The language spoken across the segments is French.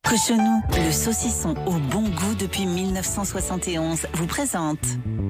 Cochonou, le saucisson au bon goût depuis 1971, vous présente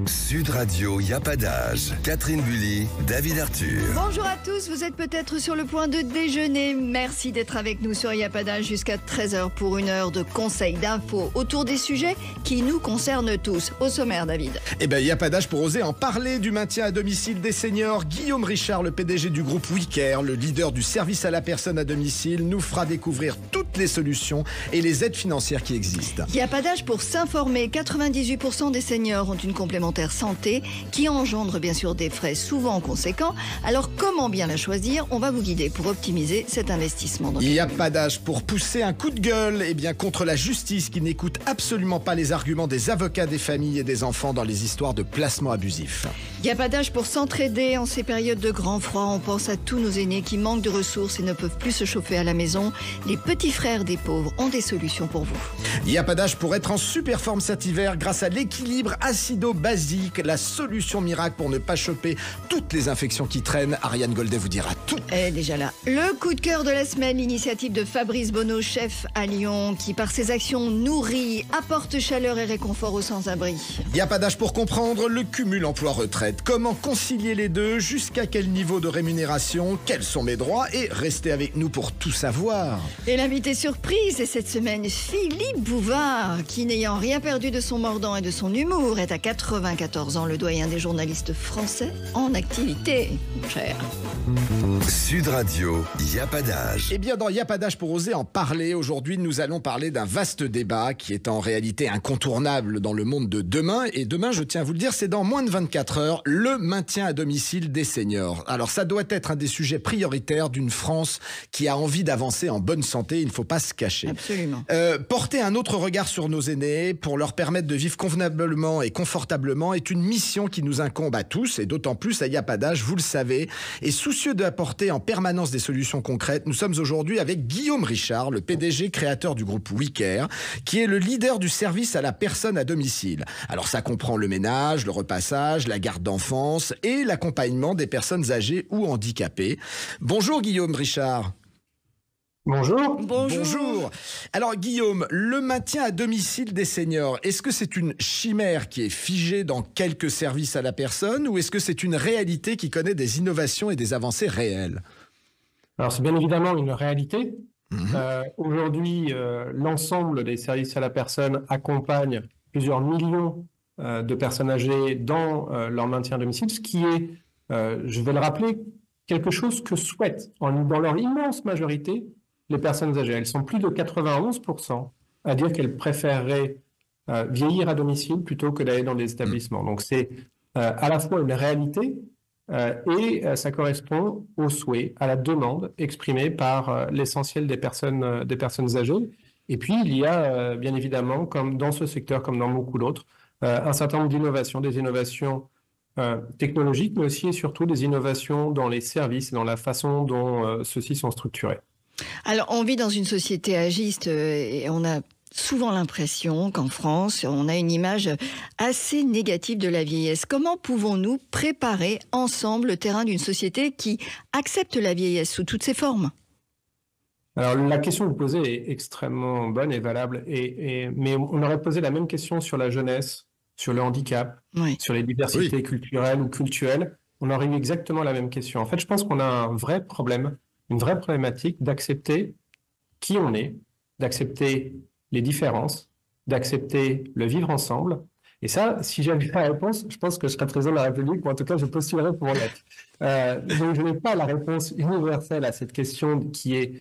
Sud Radio, y a pas d'âge. Catherine Bully, David Arthur. Bonjour à tous, vous êtes peut-être sur le point de déjeuner. Merci d'être avec nous sur Y a pas d'âge jusqu'à 13h pour une heure de conseils, d'infos autour des sujets qui nous concernent tous. Au sommaire, David. Eh bien, il n'y a pas d'âge pour oser en parler du maintien à domicile des seniors. Guillaume Richard, le PDG du groupe WeCare, le leader du service à la personne à domicile, nous fera découvrir toutes les solutions et les aides financières qui existent. Il n'y a pas d'âge pour s'informer. 98% des seniors ont une complémentaire santé qui engendre bien sûr des frais souvent conséquents. Alors comment bien la choisir? On va vous guider pour optimiser cet investissement. Il n'y a pas d'âge pour pousser un coup de gueule contre la justice qui n'écoute absolument pas les arguments des avocats des familles et des enfants dans les histoires de placement abusif. Il n'y a pas d'âge pour s'entraider en ces périodes de grand froid. On pense à tous nos aînés qui manquent de ressources et ne peuvent plus se chauffer à la maison. Les petits frères des pauvres ont des solutions pour vous. Il n'y a pas d'âge pour être en super forme cet hiver grâce à l'équilibre acido-basique, la solution miracle pour ne pas choper toutes les infections qui traînent. Ariane Goldet vous dira tout. Elle est déjà là. Le coup de cœur de la semaine, l'initiative de Fabrice Bonneau, chef à Lyon, qui par ses actions nourrit, apporte chaleur et réconfort aux sans-abri. Il n'y a pas d'âge pour comprendre le cumul emploi-retraite. Comment concilier les deux? Jusqu'à quel niveau de rémunération? Quels sont mes droits? Et restez avec nous pour tout savoir. Et l'invité surprise est cette semaine Philippe Bouvard, qui n'ayant rien perdu de son mordant et de son humour, est à 94 ans le doyen des journalistes français en activité. Mon cher. Sud Radio, y a pas d'âge. Eh bien, dans Y a pas d'âge pour oser en parler, aujourd'hui, nous allons parler d'un vaste débat qui est en réalité incontournable dans le monde de demain. Et demain, je tiens à vous le dire, c'est dans moins de 24 heures, le maintien à domicile des seniors. Alors, ça doit être un des sujets prioritaires d'une France qui a envie d'avancer en bonne santé. Il ne faut pas se cacher. Absolument. Porter un autre regard sur nos aînés pour leur permettre de vivre convenablement et confortablement est une mission qui nous incombe à tous et d'autant plus à Y a pas d'âge, vous le savez. Et soucieux d'apporter en permanence des solutions concrètes, nous sommes aujourd'hui avec Guillaume Richard, le PDG créateur du groupe WeCare, qui est le leader du service à la personne à domicile. Alors ça comprend le ménage, le repassage, la garde d'enfance et l'accompagnement des personnes âgées ou handicapées. Bonjour Guillaume Richard. Bonjour. Bonjour. Alors Guillaume, le maintien à domicile des seniors, est-ce que c'est une chimère qui est figée dans quelques services à la personne ou est-ce que c'est une réalité qui connaît des innovations et des avancées réelles? Alors c'est bien évidemment une réalité. Aujourd'hui, l'ensemble des services à la personne accompagnent plusieurs millions de personnes âgées dans leur maintien à domicile, ce qui est, je vais le rappeler, quelque chose que souhaitent dans leur immense majorité les personnes âgées. Elles sont plus de 91% à dire qu'elles préféreraient vieillir à domicile plutôt que d'aller dans des établissements. Donc c'est à la fois une réalité et ça correspond au souhait, à la demande exprimée par l'essentiel des personnes âgées. Et puis il y a bien évidemment, comme dans ce secteur comme dans beaucoup d'autres, un certain nombre d'innovations, des innovations technologiques, mais aussi et surtout des innovations dans les services, dans la façon dont ceux-ci sont structurés. Alors, on vit dans une société agiste et on a souvent l'impression qu'en France, on a une image assez négative de la vieillesse. Comment pouvons-nous préparer ensemble le terrain d'une société qui accepte la vieillesse sous toutes ses formes? Alors, la question que vous posez est extrêmement bonne et valable, mais on aurait posé la même question sur la jeunesse, sur le handicap, Oui. sur les diversités culturelles ou cultuelles. On aurait eu exactement la même question. En fait, je pense qu'on a un vrai problème, une vraie problématique d'accepter qui on est, d'accepter les différences, d'accepter le vivre ensemble. Et ça, si j'avais la réponse, je pense que je serais président de la République, ou en tout cas, je postulerais pour l'être. Donc, je n'ai pas la réponse universelle à cette question qui est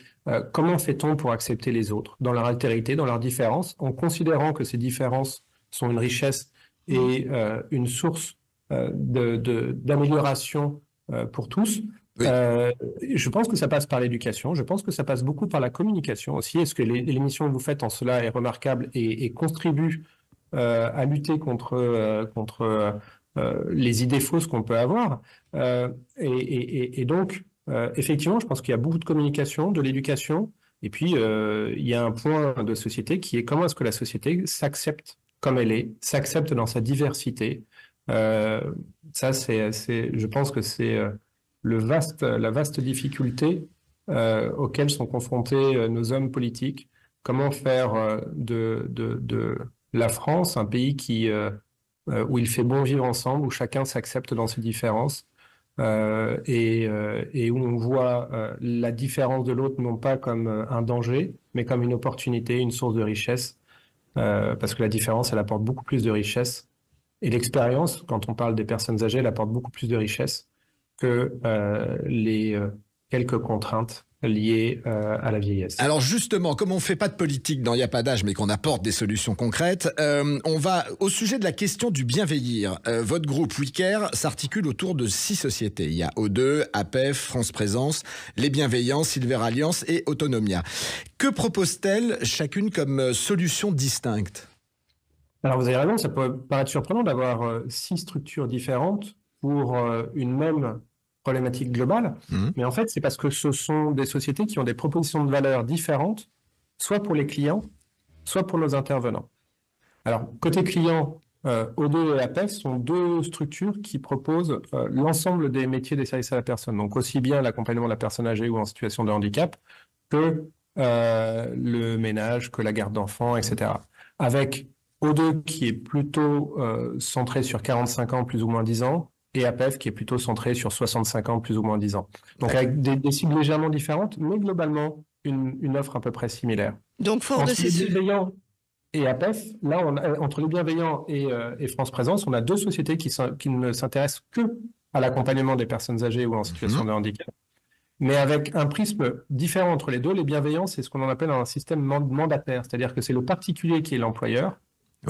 comment fait-on pour accepter les autres dans leur altérité, dans leurs différences, en considérant que ces différences sont une richesse et une source d'amélioration pour tous. Oui. Je pense que ça passe par l'éducation, je pense que ça passe beaucoup par la communication aussi. Est-ce que l'émission que vous faites en cela est remarquable et contribue à lutter contre les idées fausses qu'on peut avoir et donc, effectivement, je pense qu'il y a beaucoup de communication, de l'éducation, et puis il y a un point de société qui est comment est-ce que la société s'accepte comme elle est, s'accepte dans sa diversité. Ça, je pense que c'est la vaste difficulté auxquelles sont confrontés nos hommes politiques comment faire de la France un pays où il fait bon vivre ensemble, où chacun s'accepte dans ses différences, et où on voit la différence de l'autre non pas comme un danger, mais comme une opportunité, une source de richesse, parce que la différence, elle apporte beaucoup plus de richesse. Et l'expérience, quand on parle des personnes âgées, elle apporte beaucoup plus de richesse que les quelques contraintes liées à la vieillesse. Alors justement, comme on ne fait pas de politique dans Il n'y a pas d'âge, mais qu'on apporte des solutions concrètes, on va au sujet de la question du bien vieillir. Votre groupe WeCare s'articule autour de 6 sociétés. Il y a O2, APEF, France Présence, Les Bienveillants, Silver Alliance et Autonomia. Que propose-t-elle chacune comme solution distincte ? Alors vous avez raison, ça peut paraître surprenant d'avoir 6 structures différentes pour une même problématique globale, mais en fait, c'est parce que ce sont des sociétés qui ont des propositions de valeur différentes, soit pour les clients, soit pour nos intervenants. Alors, côté client, O2 et APEF sont 2 structures qui proposent l'ensemble des métiers des services à la personne, donc aussi bien l'accompagnement de la personne âgée ou en situation de handicap, que le ménage, que la garde d'enfants, etc. Avec O2 qui est plutôt centré sur 45 ans, plus ou moins 10 ans, et APEF qui est plutôt centré sur 65 ans, plus ou moins 10 ans. Donc avec des cibles légèrement différentes, mais globalement une offre à peu près similaire. Donc fort entre de ces... Les Bienveillants et APEF, là, entre Les Bienveillants et France Présence, on a 2 sociétés qui ne s'intéressent que à l'accompagnement des personnes âgées ou en situation de handicap. Mais avec un prisme différent entre les deux, Les Bienveillants, c'est ce qu'on appelle un système mandataire, c'est-à-dire que c'est le particulier qui est l'employeur,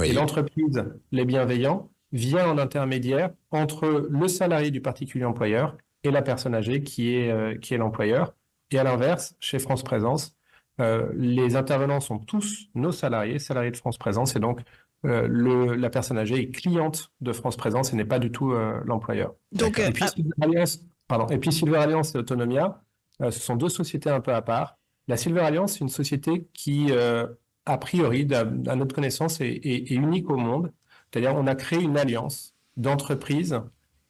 et l'entreprise, Les Bienveillants, vient en intermédiaire entre le salarié du particulier employeur et la personne âgée qui est l'employeur. Et à l'inverse, chez France Présence, les intervenants sont tous nos salariés de France Présence, et donc la personne âgée est cliente de France Présence et n'est pas du tout l'employeur. Donc, et puis Silver Alliance et Autonomia, ce sont 2 sociétés un peu à part. La Silver Alliance, c'est une société qui, a priori, à notre connaissance, est unique au monde. C'est-à-dire on a créé une alliance d'entreprises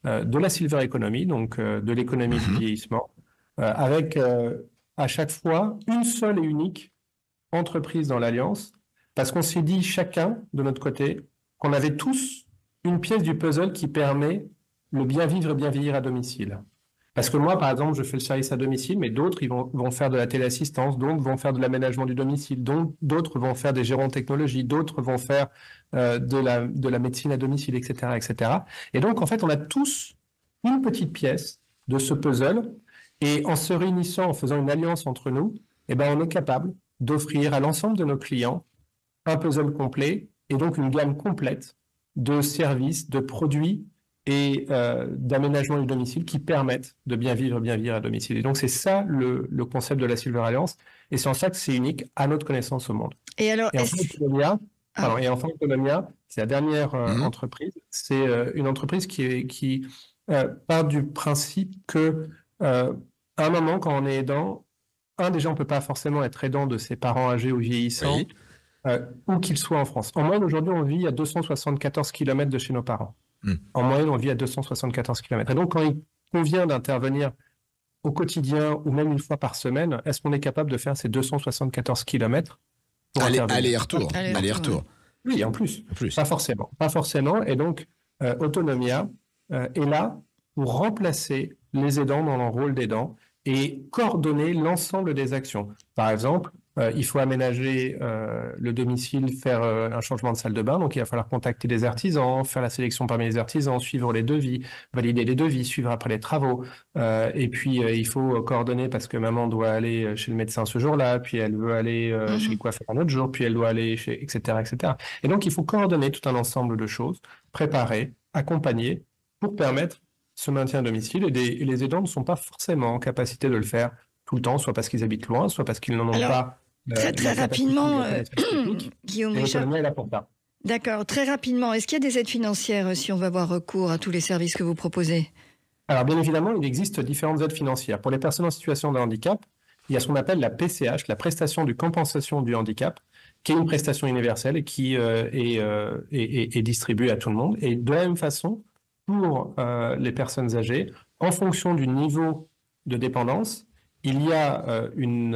de la Silver Economy, donc de l'économie du vieillissement, avec à chaque fois une seule et unique entreprise dans l'alliance, parce qu'on s'est dit chacun, de notre côté, qu'on avait tous une pièce du puzzle qui permet le bien vivre et bien vieillir à domicile. Parce que moi, par exemple, je fais le service à domicile, mais d'autres ils vont faire de la téléassistance, d'autres vont faire de l'aménagement du domicile, d'autres vont faire des gérants de technologie, d'autres vont faire de la médecine à domicile, etc., etc. Et donc, en fait, on a tous une petite pièce de ce puzzle, et en se réunissant, en faisant une alliance entre nous, eh ben, on est capable d'offrir à l'ensemble de nos clients un puzzle complet, et donc une gamme complète de services, de produits et d'aménagement du domicile qui permettent de bien vivre à domicile. Et donc, c'est ça le concept de la Silver Alliance, et c'est en ça que c'est unique à notre connaissance au monde. Et alors, enfin, Autonomia, c'est la dernière entreprise. C'est une entreprise qui part du principe que à un moment, quand on est aidant, déjà, on ne peut pas forcément être aidant de ses parents âgés ou vieillissants, où qu'ils soient en France. En moyenne, aujourd'hui, on vit à 274 km de chez nos parents. En moyenne, on vit à 274 km. Et donc, quand il convient d'intervenir au quotidien ou même une fois par semaine, est-ce qu'on est capable de faire ces 274 km Aller-retour. Oui, en plus. Pas forcément. Et donc, Autonomia est là pour remplacer les aidants dans leur rôle d'aidant et coordonner l'ensemble des actions. Par exemple, il faut aménager le domicile, faire un changement de salle de bain, donc il va falloir contacter des artisans, faire la sélection parmi les artisans, suivre les devis, valider les devis, suivre après les travaux. Et puis, il faut coordonner parce que maman doit aller chez le médecin ce jour-là, puis elle veut aller chez le coiffeur un autre jour, puis elle doit aller chez... etc., etc. Et donc, il faut coordonner tout un ensemble de choses, préparer, accompagner, pour permettre ce maintien à domicile. Et les aidants ne sont pas forcément en capacité de le faire tout le temps, soit parce qu'ils habitent loin, soit parce qu'ils n'en ont pas... Très rapidement, Guillaume Richard. D'accord, très rapidement, est-ce qu'il y a des aides financières si on va avoir recours à tous les services que vous proposez ? Alors bien évidemment, il existe différentes aides financières. Pour les personnes en situation de handicap, il y a ce qu'on appelle la PCH, la prestation de compensation du handicap, qui est une prestation universelle et qui est distribuée à tout le monde. Et de la même façon, pour les personnes âgées, en fonction du niveau de dépendance, il y a une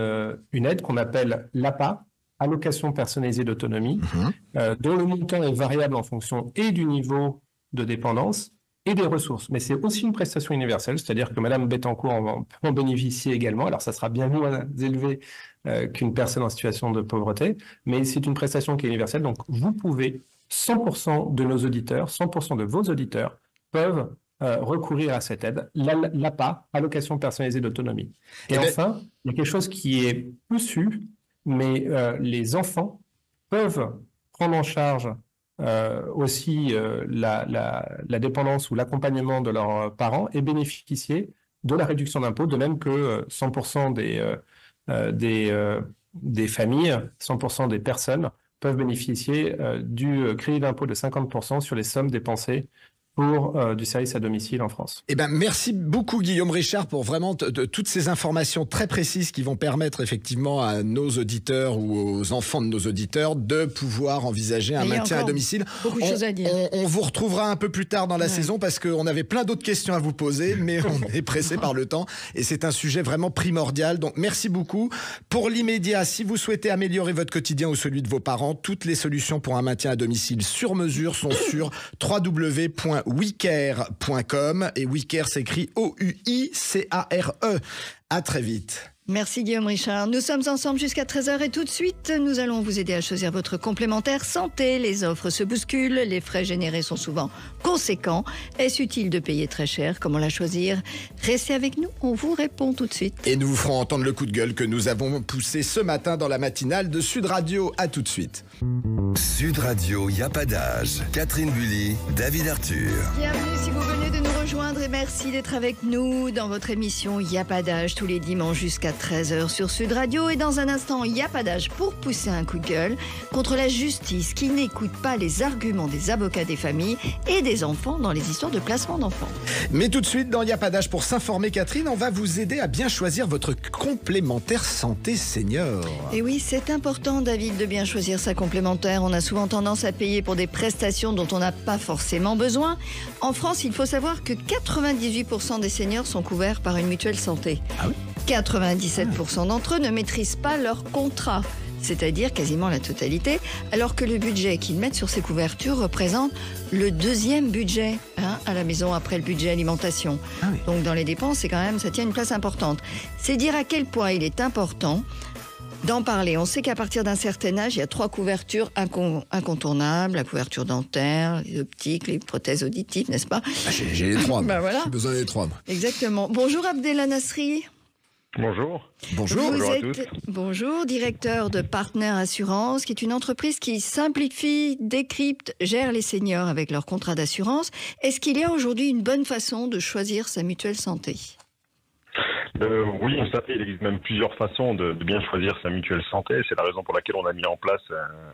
aide qu'on appelle l'APA, allocation personnalisée d'autonomie, dont le montant est variable en fonction et du niveau de dépendance et des ressources. Mais c'est aussi une prestation universelle, c'est-à-dire que Madame Bettencourt peut en bénéficier également. Alors, ça sera bien moins élevé qu'une personne en situation de pauvreté, mais c'est une prestation qui est universelle. Donc, vous pouvez, 100% de nos auditeurs, 100% de vos auditeurs peuvent recourir à cette aide, l'APA, allocation personnalisée d'autonomie. Et enfin, il y a quelque chose qui est peu su, mais les enfants peuvent prendre en charge aussi la dépendance ou l'accompagnement de leurs parents et bénéficier de la réduction d'impôt, de même que 100% des familles, 100% des personnes peuvent bénéficier du crédit d'impôt de 50% sur les sommes dépensées pour du service à domicile en France. Eh ben, merci beaucoup Guillaume Richard pour vraiment toutes ces informations très précises qui vont permettre effectivement à nos auditeurs ou aux enfants de nos auditeurs de pouvoir envisager un maintien à domicile. Beaucoup de choses à dire. On vous retrouvera un peu plus tard dans la saison parce qu'on avait plein d'autres questions à vous poser, mais on est pressé par le temps et c'est un sujet vraiment primordial. Donc merci beaucoup. Pour l'immédiat, si vous souhaitez améliorer votre quotidien ou celui de vos parents, toutes les solutions pour un maintien à domicile sur mesure sont sur www.wicare.com et Wicare s'écrit O-U-I-C-A-R-E. À très vite. Merci Guillaume Richard. Nous sommes ensemble jusqu'à 13h et tout de suite, nous allons vous aider à choisir votre complémentaire santé. Les offres se bousculent, les frais générés sont souvent conséquents. Est-ce utile de payer très cher? Comment la choisir? Restez avec nous, on vous répond tout de suite. Et nous vous ferons entendre le coup de gueule que nous avons poussé ce matin dans la matinale de Sud Radio. À tout de suite. Sud Radio, y a pas d'âge. Catherine Bully, David Arthur. Bienvenue si vous venez de nous rejoindre et merci d'être avec nous dans votre émission Y a pas d'âge tous les dimanches jusqu'à 13h sur Sud Radio. Et dans un instant, Y a pas d'âge pour pousser un coup de gueule contre la justice qui n'écoute pas les arguments des avocats des familles et des enfants dans les histoires de placement d'enfants. Mais tout de suite, dans Y a pas d'âge pour s'informer, Catherine, on va vous aider à bien choisir votre complémentaire santé senior. Et oui, c'est important, David, de bien choisir sa complémentaire. On a souvent tendance à payer pour des prestations dont on n'a pas forcément besoin. En France, il faut savoir que 98% des seniors sont couverts par une mutuelle santé. Ah oui ? 97% d'entre eux ne maîtrisent pas leur contrat, c'est-à-dire quasiment la totalité, alors que le budget qu'ils mettent sur ces couvertures représente le deuxième budget à la maison après le budget alimentation. Ah oui. Donc dans les dépenses, c'est quand même, ça tient une place importante. C'est dire à quel point il est important d'en parler. On sait qu'à partir d'un certain âge, il y a 3 couvertures incontournables, la couverture dentaire, les optiques, les prothèses auditives, n'est-ce pas? J'ai les 3. Ben voilà. J'ai besoin des 3. Exactement. Bonjour Abdellah Nasri. Bonjour. Bonjour. Vous à êtes, tous. bonjour, directeur de Partner Assurance, qui est une entreprise qui simplifie, décrypte, gère les seniors avec leur contrat d'assurance. Est-ce qu'il y a aujourd'hui une bonne façon de choisir sa mutuelle santé? Oui, il existe même plusieurs façons de bien choisir sa mutuelle santé. C'est la raison pour laquelle on a mis en place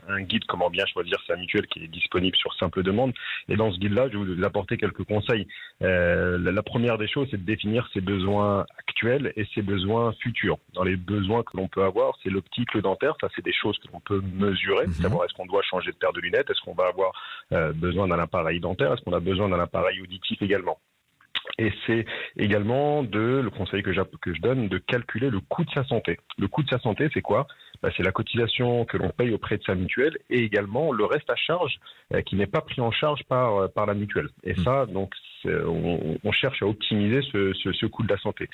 un guide comment bien choisir sa mutuelle qui est disponible sur simple demande. Et dans ce guide-là, je vais vous apporter quelques conseils. La première des choses, c'est de définir ses besoins actuels et ses besoins futurs. Dans les besoins que l'on peut avoir, c'est l'optique, le dentaire. Ça, c'est des choses que l'on peut mesurer, savoir est-ce qu'on doit changer de paire de lunettes, est-ce qu'on va avoir besoin d'un appareil dentaire, est-ce qu'on a besoin d'un appareil auditif également. Et c'est également le conseil que je donne de calculer le coût de sa santé. Le coût de sa santé, c'est quoi? C'est la cotisation que l'on paye auprès de sa mutuelle et également le reste à charge qui n'est pas pris en charge par la mutuelle. Et ça, donc, on cherche à optimiser ce coût de la santé.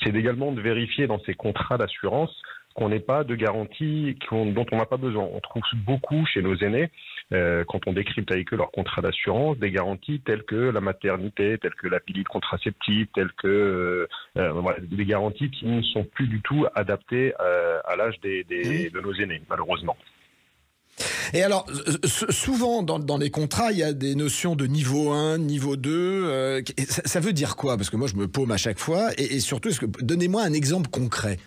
C'est également de vérifier dans ces contrats d'assurance qu'on n'ait pas de garantie dont on n'a pas besoin. On trouve beaucoup chez nos aînés, quand on décrypte avec eux leur contrat d'assurance, des garanties telles que la maternité, telles que la pilule contraceptive, telles que des garanties qui ne sont plus du tout adaptées à l'âge de nos aînés, malheureusement. Et alors, souvent dans les contrats, il y a des notions de niveau 1, niveau 2. Ça veut dire quoi? Parce que moi, je me paume à chaque fois. Et surtout, donnez-moi un exemple concret.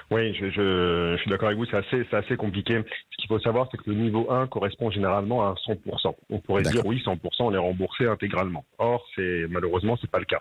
Oui, je suis d'accord avec vous, c'est assez compliqué. Ce qu'il faut savoir, c'est que le niveau 1 correspond généralement à 100%. On pourrait dire oui, 100%, on est remboursé intégralement. Or, malheureusement, c'est pas le cas.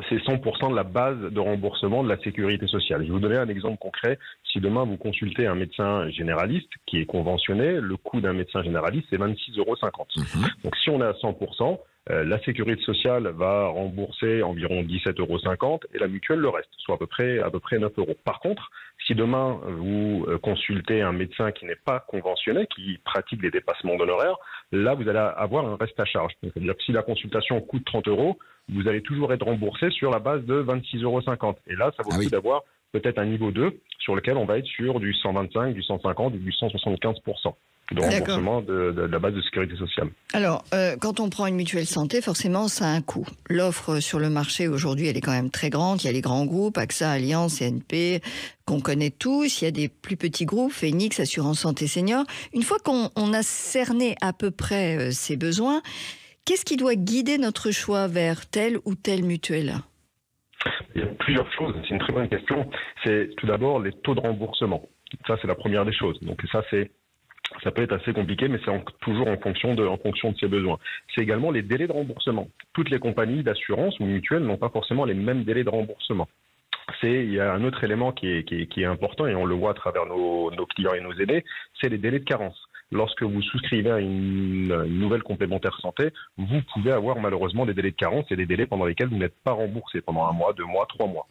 C'est 100% de la base de remboursement de la sécurité sociale. Je vais vous donner un exemple concret. Si demain vous consultez un médecin généraliste qui est conventionné, le coût d'un médecin généraliste, c'est 26,50 €. Donc si on est à 100%, La sécurité sociale va rembourser environ 17,50 € et la mutuelle le reste, soit à peu près 9 €. Par contre, si demain vous consultez un médecin qui n'est pas conventionné, qui pratique des dépassements d'honoraires, là vous allez avoir un reste à charge. C'est-à-dire que si la consultation coûte 30 €, vous allez toujours être remboursé sur la base de 26,50 €. Et là, ça vaut le coup d'avoir peut-être un niveau 2 sur lequel on va être sur du 125, du 150 ou du 175% de remboursement de la base de sécurité sociale. Alors, quand on prend une mutuelle santé, forcément, ça a un coût. L'offre sur le marché aujourd'hui, elle est quand même très grande. Il y a les grands groupes, AXA, Allianz, CNP, qu'on connaît tous. Il y a des plus petits groupes, Phoenix, Assurance Santé Senior. Une fois qu'on a cerné à peu près ses besoins, qu'est-ce qui doit guider notre choix vers telle ou telle mutuelle ? Il y a plusieurs choses. C'est une très bonne question. C'est tout d'abord les taux de remboursement. Ça, c'est la première des choses. Donc ça peut être assez compliqué, mais c'est toujours en fonction de ses besoins. C'est également les délais de remboursement. Toutes les compagnies d'assurance ou mutuelles n'ont pas forcément les mêmes délais de remboursement. Il y a un autre élément qui est important, et on le voit à travers nos clients et nos aidés, c'est les délais de carence. Lorsque vous souscrivez à une nouvelle complémentaire santé, vous pouvez avoir malheureusement des délais de carence et des délais pendant lesquels vous n'êtes pas remboursé pendant 1 mois, 2 mois, 3 mois.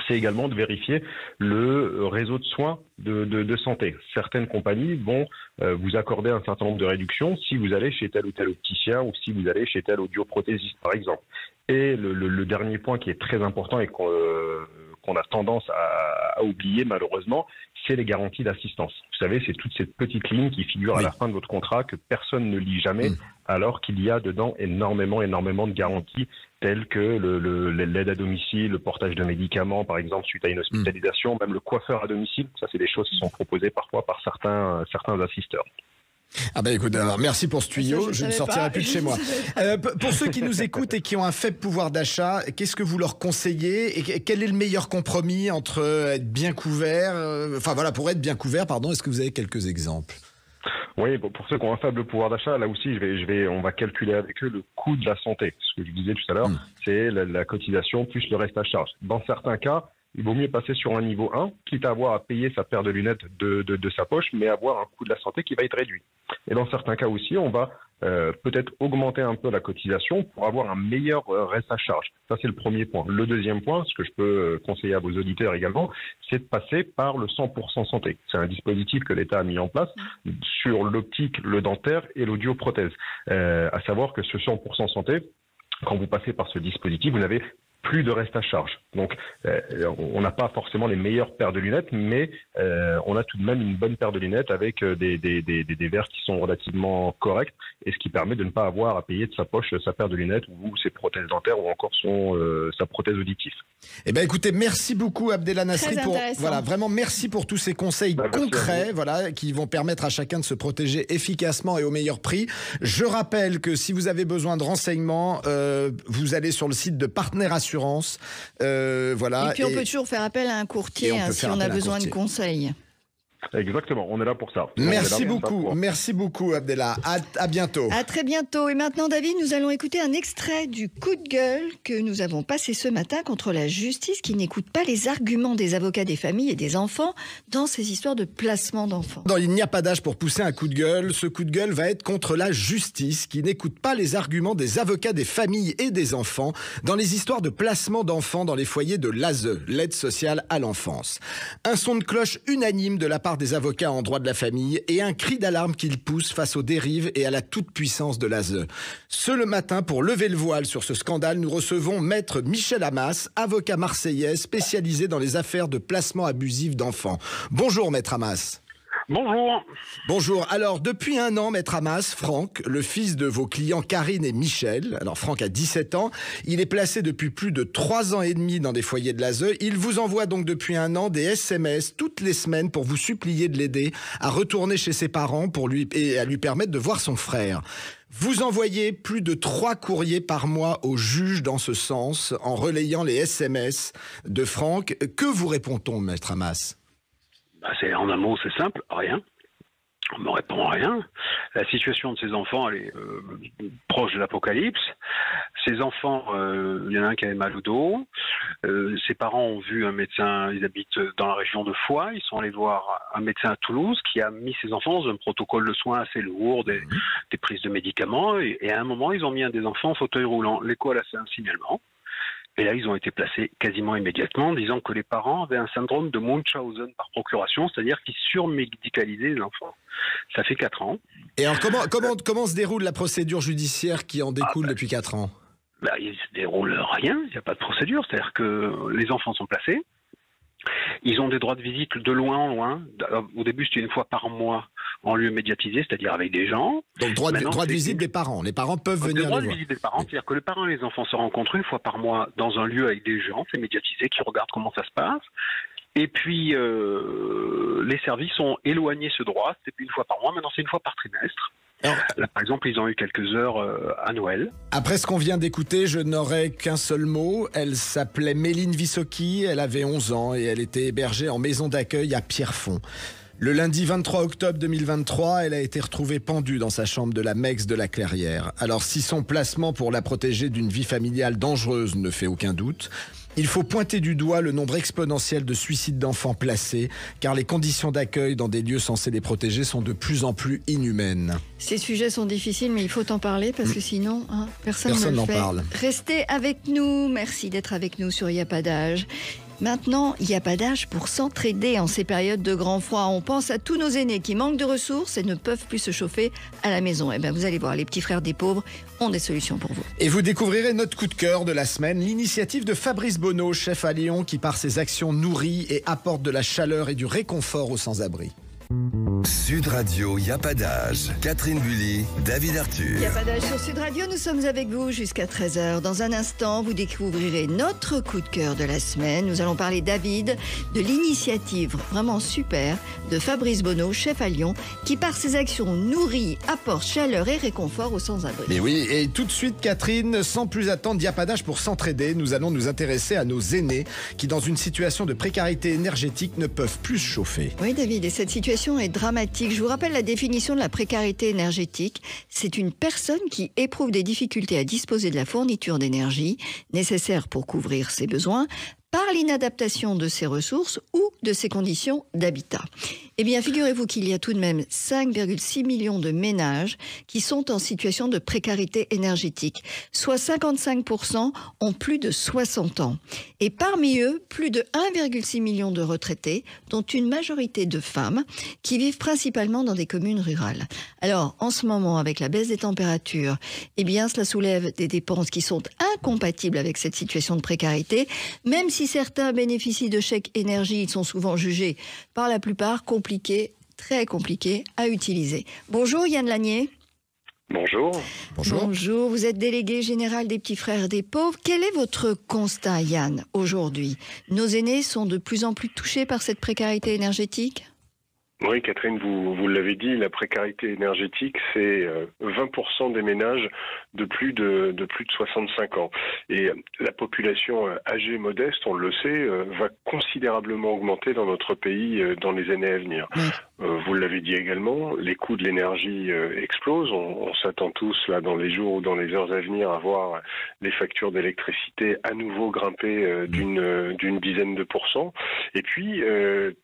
C'est également de vérifier le réseau de soins de santé. Certaines compagnies vont vous accorder un certain nombre de réductions si vous allez chez tel ou tel opticien ou si vous allez chez tel audioprothésiste, par exemple. Et le dernier point qui est très important et qu'on a tendance à oublier malheureusement, c'est les garanties d'assistance. Vous savez, c'est toutes ces petites lignes qui figurent à la fin de votre contrat que personne ne lit jamais, alors qu'il y a dedans énormément de garanties telles que l'aide à domicile, le portage de médicaments, par exemple, suite à une hospitalisation, même le coiffeur à domicile. Ça, c'est des choses qui sont proposées parfois par certains assisteurs. Ah ben écoute, alors merci pour ce tuyau, je ne sortirai plus de chez moi. Pour ceux qui nous écoutent et qui ont un faible pouvoir d'achat, qu'est-ce que vous leur conseillez et quel est le meilleur compromis entre être bien couvert, pour être bien couvert, est-ce que vous avez quelques exemples ? Oui, pour ceux qui ont un faible pouvoir d'achat, là aussi, on va calculer avec eux le coût de la santé. Ce que je disais tout à l'heure, c'est la cotisation plus le reste à charge. Dans certains cas, il vaut mieux passer sur un niveau 1, quitte à avoir à payer sa paire de lunettes de sa poche, mais avoir un coût de la santé qui va être réduit. Et dans certains cas aussi, on va peut-être augmenter un peu la cotisation pour avoir un meilleur reste à charge. Ça, c'est le premier point. Le deuxième point, ce que je peux conseiller à vos auditeurs également, c'est de passer par le 100% santé. C'est un dispositif que l'État a mis en place sur l'optique, le dentaire et l'audioprothèse. À savoir que ce 100% santé, quand vous passez par ce dispositif, vous n'avez plus de reste à charge. Donc, on n'a pas forcément les meilleures paires de lunettes, mais on a tout de même une bonne paire de lunettes avec des verres qui sont relativement corrects, et ce qui permet de ne pas avoir à payer de sa poche sa paire de lunettes ou ses prothèses dentaires ou encore sa prothèse auditive. Eh bien, écoutez, merci beaucoup Abdellah Nasri vraiment merci pour tous ces conseils concrets, qui vont permettre à chacun de se protéger efficacement et au meilleur prix. Je rappelle que si vous avez besoin de renseignements, vous allez sur le site de Partner Assurance. Et puis on peut toujours faire appel à un courtier si on a besoin de conseils. Exactement, on est là pour ça. Merci beaucoup Abdellah, à bientôt. À très bientôt. Et maintenant David, nous allons écouter un extrait du coup de gueule que nous avons passé ce matin contre la justice qui n'écoute pas les arguments des avocats des familles et des enfants dans ces histoires de placement d'enfants. Il n'y a pas d'âge pour pousser un coup de gueule. Ce coup de gueule va être contre la justice qui n'écoute pas les arguments des avocats des familles et des enfants dans les histoires de placement d'enfants dans les foyers de l'ASE, l'aide sociale à l'enfance. Un son de cloche unanime de la part des avocats en droit de la famille et un cri d'alarme qu'ils poussent face aux dérives et à la toute-puissance de l'ASE. Le matin, pour lever le voile sur ce scandale, nous recevons Maître Michel Amas, avocat marseillais spécialisé dans les affaires de placement abusif d'enfants. Bonjour Maître Amas. Bonjour. Alors, depuis 1 an, Maître Amas, Franck, le fils de vos clients Karine et Michel, alors Franck a 17 ans, il est placé depuis plus de 3 ans et demi dans des foyers de l'ASE. Il vous envoie donc depuis 1 an des SMS toutes les semaines pour vous supplier de l'aider à retourner chez ses parents et à lui permettre de voir son frère. Vous envoyez plus de 3 courriers par mois au juge dans ce sens, en relayant les SMS de Franck. Que vous répond-on, Maître Amas ? En un mot, c'est simple, rien. On ne me répond rien. La situation de ces enfants, elle est proche de l'apocalypse. Ses enfants, il y en a un qui avait mal au dos. Ses parents ont vu un médecin, ils habitent dans la région de Foix. Ils sont allés voir un médecin à Toulouse qui a mis ses enfants dans un protocole de soins assez lourd, des prises de médicaments. Et à un moment, ils ont mis un des enfants en fauteuil roulant. L'école a fait un signalement. Et là, ils ont été placés quasiment immédiatement, en disant que les parents avaient un syndrome de Munchausen par procuration, c'est-à-dire qu'ils surmédicalisaient les enfants. Ça fait 4 ans. Et alors, comment se déroule la procédure judiciaire qui en découle depuis 4 ans? Il ne se déroule rien, il n'y a pas de procédure. C'est-à-dire que les enfants sont placés. Ils ont des droits de visite de loin en loin. Au début, c'était une fois par mois en lieu médiatisé, c'est-à-dire avec des gens. Donc, droit de visite des parents. Les parents peuvent venir les voir. Droit de visite des parents, c'est-à-dire que les parents et les enfants se rencontrent une fois par mois dans un lieu avec des gens, c'est médiatisé, qui regardent comment ça se passe. Et puis, les services ont éloigné ce droit. C'était une fois par mois, maintenant c'est une fois par trimestre. Alors, là, par exemple, ils ont eu quelques heures à Noël. Après ce qu'on vient d'écouter, je n'aurais qu'un seul mot. Elle s'appelait Méline Vissocki, elle avait 11 ans et elle était hébergée en maison d'accueil à Pierrefonds. Le lundi 23 octobre 2023, elle a été retrouvée pendue dans sa chambre de la Mex de la Clairière. Alors, si son placement pour la protéger d'une vie familiale dangereuse ne fait aucun doute, il faut pointer du doigt le nombre exponentiel de suicides d'enfants placés, car les conditions d'accueil dans des lieux censés les protéger sont de plus en plus inhumaines. Ces sujets sont difficiles, mais il faut en parler, parce que sinon, personne n'en parle. Restez avec nous. Merci d'être avec nous sur Il n'y a pas d'âge. Maintenant, il n'y a pas d'âge pour s'entraider en ces périodes de grand froid. On pense à tous nos aînés qui manquent de ressources et ne peuvent plus se chauffer à la maison. Eh bien, vous allez voir, les petits frères des pauvres ont des solutions pour vous. Et vous découvrirez notre coup de cœur de la semaine, l'initiative de Fabrice Bonneau, chef à Lyon, qui par ses actions nourrit et apporte de la chaleur et du réconfort aux sans-abri. Sud Radio, il n'y a pas d'âge. Catherine Bully, David Arthur. Il n'y a pas d'âge sur Sud Radio, nous sommes avec vous jusqu'à 13h. Dans un instant, vous découvrirez notre coup de cœur de la semaine. Nous allons parler, David, de l'initiative vraiment super de Fabrice Bonneau, chef à Lyon, qui par ses actions nourrit, apporte chaleur et réconfort aux sans-abri. Mais oui, et tout de suite, Catherine, sans plus attendre, il n'y a pas d'âge pour s'entraider. Nous allons nous intéresser à nos aînés qui, dans une situation de précarité énergétique, ne peuvent plus se chauffer. Oui, David, et cette situation est dramatique. Je vous rappelle la définition de la précarité énergétique. C'est une personne qui éprouve des difficultés à disposer de la fourniture d'énergie nécessaire pour couvrir ses besoins par l'inadaptation de ses ressources ou de ses conditions d'habitat. Eh bien, figurez-vous qu'il y a tout de même 5,6 millions de ménages qui sont en situation de précarité énergétique, soit 55% ont plus de 60 ans. Et parmi eux, plus de 1,6 million de retraités, dont une majorité de femmes, qui vivent principalement dans des communes rurales. Alors, en ce moment, avec la baisse des températures, eh bien, cela soulève des dépenses qui sont incompatibles avec cette situation de précarité, même si certains bénéficient de chèques énergie, ils sont souvent jugés par la plupart compliqués, très compliqués à utiliser. Bonjour Yann Lanier. Bonjour. Bonjour, vous êtes délégué général des Petits Frères des Pauvres. Quel est votre constat, Yann, aujourd'hui? Nos aînés sont de plus en plus touchés par cette précarité énergétique? Oui, Catherine, vous l'avez dit, la précarité énergétique, c'est 20% des ménages de plus de 65 ans. Et la population âgée modeste, on le sait, va considérablement augmenter dans notre pays dans les années à venir. Vous l'avez dit également, les coûts de l'énergie explosent. On s'attend tous, là, dans les jours ou dans les heures à venir, à voir les factures d'électricité à nouveau grimper d'une dizaine de pourcents. Et puis,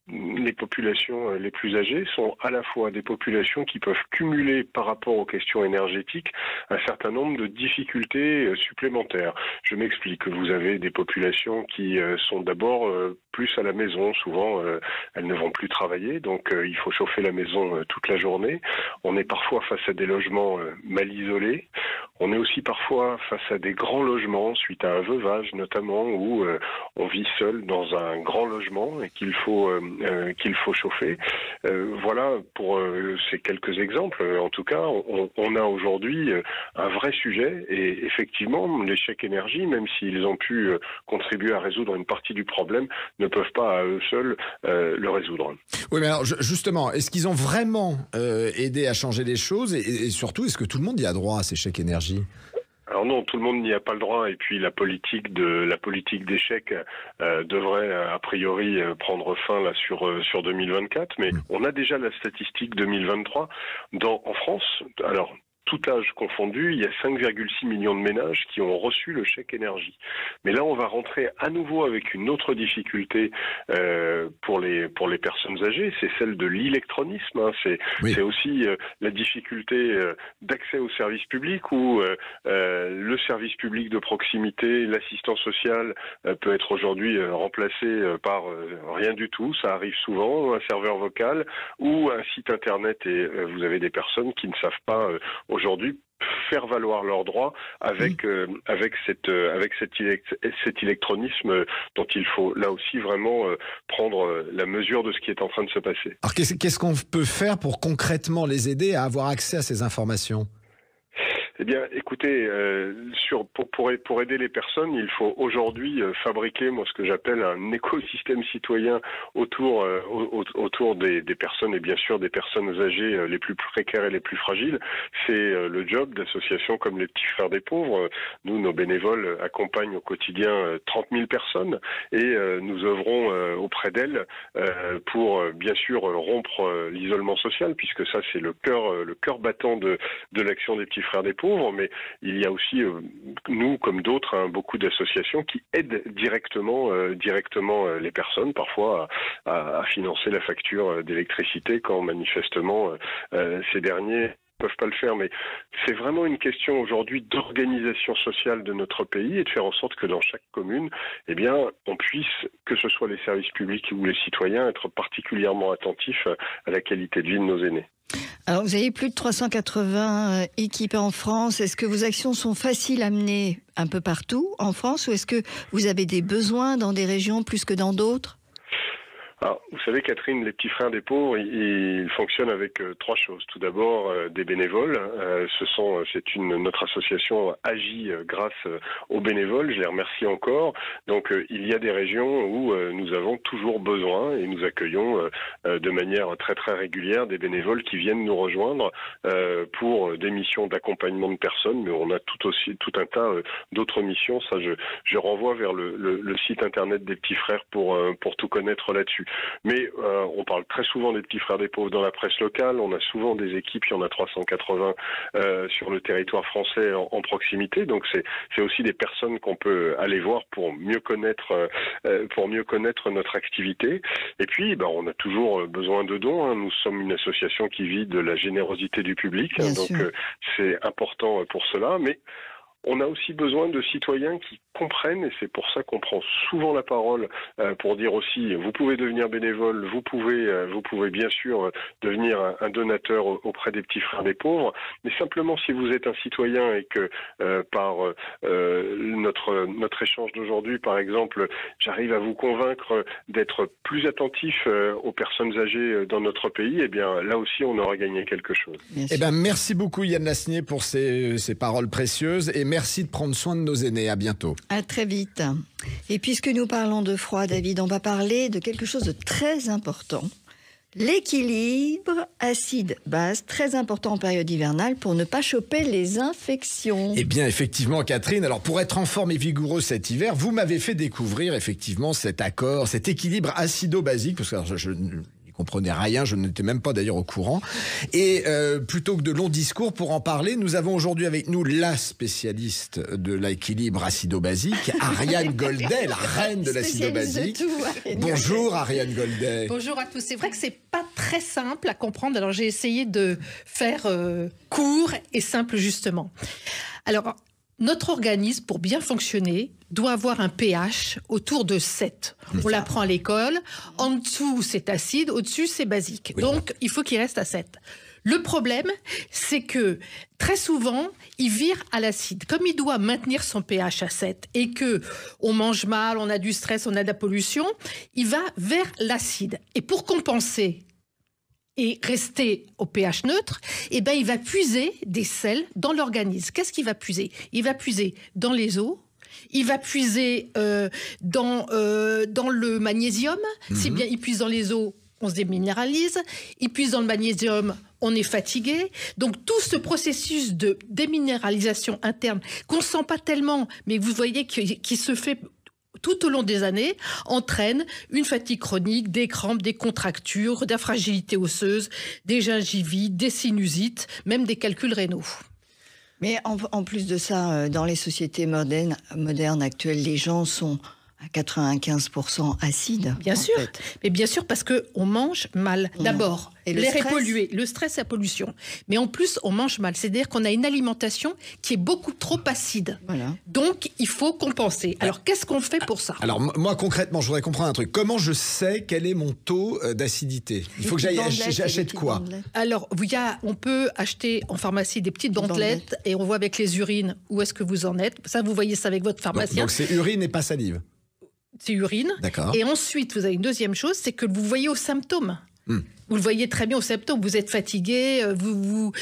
les populations les plus âgées sont à la fois des populations qui peuvent cumuler par rapport aux questions énergétiques un certain nombre de difficultés supplémentaires. Je m'explique. Vous avez des populations qui sont d'abord plus à la maison. Souvent, elles ne vont plus travailler, donc il faut chauffer la maison toute la journée. On est parfois face à des logements mal isolés. On est aussi parfois face à des grands logements suite à un veuvage notamment où on vit seul dans un grand logement et qu'il faut chauffer. Voilà pour ces quelques exemples. En tout cas, on a aujourd'hui un vrai sujet et effectivement, les chèques énergie, même s'ils ont pu contribuer à résoudre une partie du problème, ne peuvent pas à eux seuls le résoudre. Oui, mais alors justement, est-ce qu'ils ont vraiment aidé à changer les choses et surtout, est-ce que tout le monde y a droit à ces chèques énergie? Alors non, tout le monde n'y a pas le droit et puis la politique des chèques devrait a priori prendre fin là sur 2024, mais on a déjà la statistique 2023 en France. Alors tout âge confondu, il y a 5,6 millions de ménages qui ont reçu le chèque énergie. Mais là, on va rentrer à nouveau avec une autre difficulté pour les personnes âgées, c'est celle de l'électronisme. Hein. C'est aussi la difficulté d'accès aux services publics où le service public de proximité, l'assistance sociale peut être aujourd'hui remplacé par rien du tout. Ça arrive souvent, un serveur vocal ou un site internet, et vous avez des personnes qui ne savent pas aujourd'hui faire valoir leurs droits avec cet électronisme dont il faut là aussi vraiment prendre la mesure de ce qui est en train de se passer. Alors qu'est-ce qu'on peut faire pour concrètement les aider à avoir accès à ces informations ? Eh bien, écoutez, pour aider les personnes, il faut aujourd'hui fabriquer, moi, ce que j'appelle un écosystème citoyen autour des personnes, et bien sûr des personnes âgées les plus précaires et les plus fragiles. C'est le job d'associations comme les Petits Frères des Pauvres. Nous, nos bénévoles accompagnent au quotidien 30 000 personnes et nous œuvrons auprès d'elles pour, bien sûr, rompre l'isolement social, puisque ça, c'est le cœur battant de l'action des Petits Frères des Pauvres. Mais il y a aussi, nous comme d'autres, beaucoup d'associations qui aident directement les personnes, parfois à financer la facture d'électricité quand manifestement ces derniers peuvent pas le faire. Mais c'est vraiment une question aujourd'hui d'organisation sociale de notre pays et de faire en sorte que dans chaque commune, eh bien, on puisse, que ce soit les services publics ou les citoyens, être particulièrement attentifs à la qualité de vie de nos aînés. Alors, vous avez plus de 380 équipes en France. Est-ce que vos actions sont faciles à mener un peu partout en France, ou est-ce que vous avez des besoins dans des régions plus que dans d'autres ? Alors, vous savez, Catherine, les Petits Frères des Pauvres, ils fonctionnent avec trois choses. Tout d'abord, des bénévoles. Notre association agit grâce aux bénévoles. Je les remercie encore. Donc, il y a des régions où nous avons toujours besoin et nous accueillons de manière très très régulière des bénévoles qui viennent nous rejoindre pour des missions d'accompagnement de personnes. Mais on a tout un tas d'autres missions. Ça, je renvoie vers le site internet des Petits Frères pour tout connaître là-dessus. Mais on parle très souvent des Petits Frères des Pauvres dans la presse locale. On a souvent des équipes, il y en a 380 sur le territoire français en proximité. Donc c'est aussi des personnes qu'on peut aller voir pour mieux connaître notre activité. Et puis on a toujours besoin de dons. Hein. Nous sommes une association qui vit de la générosité du public. Hein, donc c'est important pour cela. Mais on a aussi besoin de citoyens qui comprennent, et c'est pour ça qu'on prend souvent la parole pour dire aussi, vous pouvez devenir bénévole, vous pouvez bien sûr devenir un donateur auprès des Petits Frères des Pauvres, mais simplement si vous êtes un citoyen et que par notre échange d'aujourd'hui, par exemple, j'arrive à vous convaincre d'être plus attentif aux personnes âgées dans notre pays, eh bien là aussi on aura gagné quelque chose. Eh bien, merci beaucoup Yann Lasnier pour ces paroles précieuses, et merci de prendre soin de nos aînés. À bientôt. À très vite. Et puisque nous parlons de froid, David, on va parler de quelque chose de très important. L'équilibre acide-base, très important en période hivernale pour ne pas choper les infections. Eh bien, effectivement, Catherine, alors pour être en forme et vigoureux cet hiver, vous m'avez fait découvrir effectivement cet accord, cet équilibre acido-basique, parce que je comprenais rien, je n'étais même pas d'ailleurs au courant. Et plutôt que de longs discours pour en parler, nous avons aujourd'hui avec nous la spécialiste de l'équilibre acido-basique, Ariane Goldet, la reine de l'acido-basique. Bonjour Ariane Goldet. Bonjour à tous. C'est vrai que c'est pas très simple à comprendre, alors j'ai essayé de faire court et simple justement. Alors, notre organisme, pour bien fonctionner, doit avoir un pH autour de 7. On l'apprend à l'école. En dessous, c'est acide. Au-dessus, c'est basique. Oui. Donc, il faut qu'il reste à 7. Le problème, c'est que très souvent, il vire à l'acide. Comme il doit maintenir son pH à 7 et que on mange mal, on a du stress, on a de la pollution, il va vers l'acide. Et pour compenser et rester au pH neutre, eh ben, il va puiser des sels dans l'organisme. Qu'est-ce qu'il va puiser ? Il va puiser dans les os, il va puiser dans le magnésium. Si bien il puise dans les os, on se déminéralise. Il puise dans le magnésium, on est fatigué. Donc tout ce processus de déminéralisation interne qu'on ne sent pas tellement, mais vous voyez qui se fait tout au long des années, entraîne une fatigue chronique, des crampes, des contractures, de la fragilité osseuse, des gingivites, des sinusites, même des calculs rénaux. Mais en plus de ça, dans les sociétés modernes actuelles, les gens sont à 95% acides. Bien sûr, mais bien sûr parce qu'on mange mal. D'abord, l'air est pollué, le stress et la pollution. Mais en plus, on mange mal. C'est-à-dire qu'on a une alimentation qui est beaucoup trop acide. Voilà. Donc, il faut compenser. Alors, qu'est-ce qu'on fait pour ça? Alors, moi, concrètement, je voudrais comprendre un truc. Comment je sais quel est mon taux d'acidité? Il faut que j'achète quoi? Alors, on peut acheter en pharmacie des petites bandelettes et on voit avec les urines où est-ce que vous en êtes. Ça, vous voyez ça avec votre pharmacien. Donc c'est urine et pas salive. C'est urine. D'accord. Et ensuite, vous avez une deuxième chose, c'est que vous voyez aux symptômes. Vous le voyez très bien aux symptômes. Vous êtes fatigué, vous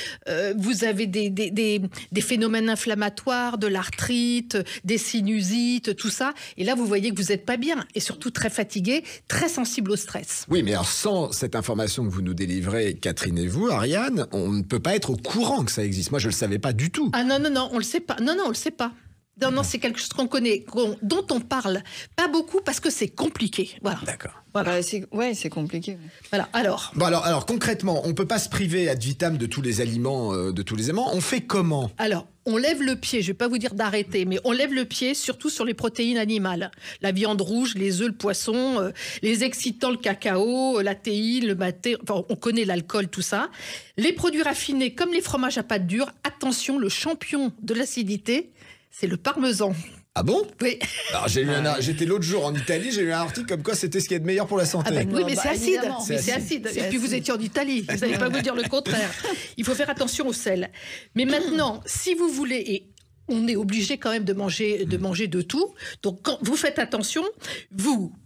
avez des phénomènes inflammatoires, de l'arthrite, des sinusites, tout ça. Et là, vous voyez que vous n'êtes pas bien. Et surtout très fatigué, très sensible au stress. Oui, mais alors sans cette information que vous nous délivrez, Catherine et vous, Ariane, on ne peut pas être au courant que ça existe. Moi, je ne le savais pas du tout. Ah non, on ne le sait pas. Non, on ne le sait pas. Non, c'est quelque chose qu'on connaît, dont on parle pas beaucoup parce que c'est compliqué. Voilà. D'accord. Voilà. C'est compliqué. Voilà. Alors. Bon, alors concrètement, on peut pas se priver ad vitam de tous les aliments, On fait comment? Alors, on lève le pied. Je vais pas vous dire d'arrêter, mais on lève le pied surtout sur les protéines animales, la viande rouge, les œufs, le poisson, les excitants, le cacao, la théine, le maté. Enfin, on connaît l'alcool, tout ça. Les produits raffinés, comme les fromages à pâte dure. Attention, le champion de l'acidité, c'est le parmesan. Ah bon? Oui. Alors j'étais l'autre jour en Italie, j'ai eu un article comme quoi c'était ce qui est de meilleur pour la santé. Oui, mais c'est acide. C'est acide. Et puis vous étiez en Italie. Vous n'allez pas vous dire le contraire. Il faut faire attention au sel. Mais maintenant, si vous voulez, et on est obligé quand même de manger de tout. Donc quand vous faites attention,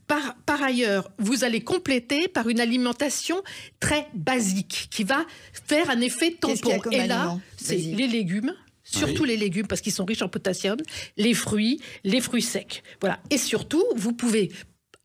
par ailleurs, vous allez compléter par une alimentation très basique qui va faire un effet tampon. Et là, c'est les légumes. Surtout les légumes, parce qu'ils sont riches en potassium, les fruits secs. Voilà. Et surtout, vous pouvez